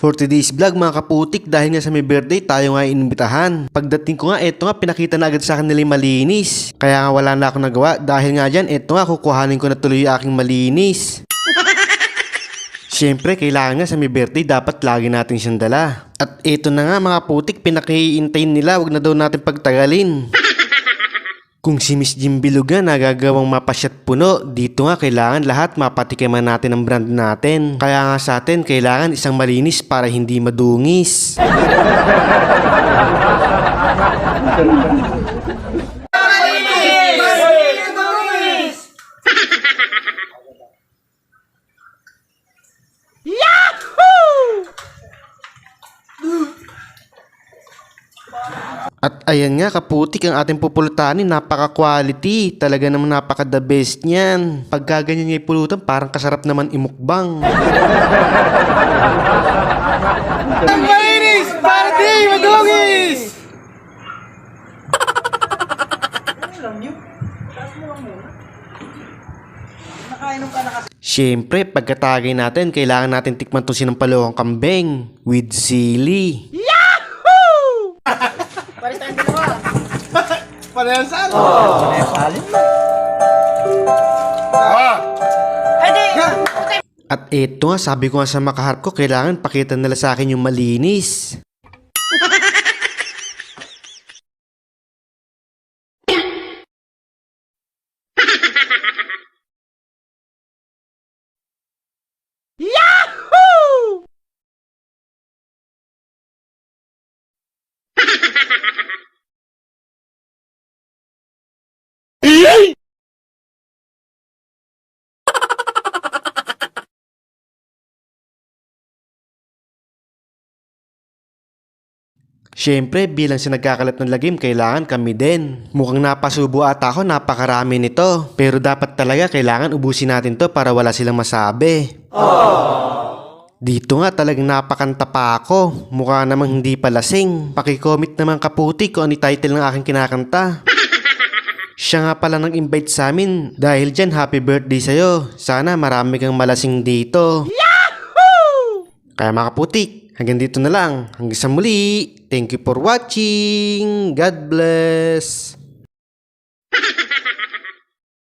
For today's vlog mga kaputik, dahil nga sa may birthday tayo nga inimbitahan. Pagdating ko nga, eto nga pinakita na agad sa akin nila yung malinis. Kaya nga wala na akong nagawa dahil nga dyan, eto nga kukuhanin ko na tuloy yung aking malinis. Siyempre kailangan nga sa may birthday dapat lagi natin siyang dala. At eto na nga mga putik, pinakiintayin nila, wag na daw natin pagtagalin. Kung si Miss Jimbiluga nagagawang mapasyat puno, dito nga kailangan lahat mapatikiman natin ang brand natin. Kaya nga sa atin, kailangan isang malinis para hindi madungis. At ayan nga kaputik, ang ating pupulutanin, napaka-quality. Talaga naman napaka-the best niyan. Pagka ganyan nga ipulutan, parang kasarap naman imukbang. Ang mainis! Party! Madungis! Siyempre, pagkatagay natin, kailangan natin tikman to sinampalawang kambing with sili. Parehas saan? At eto nga, sabi ko nga sa makaharap ko, kailangan pakita nila sa akin yung malinis. Siyempre, bilang sa nagkakalat ng lagim, kailangan kami din. Mukhang napasubo ata ako, napakarami nito. Pero dapat talaga kailangan ubusin natin to para wala silang masabi. Dito nga talagang napakanta pa ako. Mukha namang hindi palasing. Pakicomment naman kaputi kung ano title ng aking kinakanta. Siya nga pala nang invite sa amin. Dahil dyan, happy birthday sa'yo. Sana marami kang malasing dito. Yahoo! Kaya mga kaputik, hanggang dito na lang. Hanggang sa muli. Thank you for watching. God bless.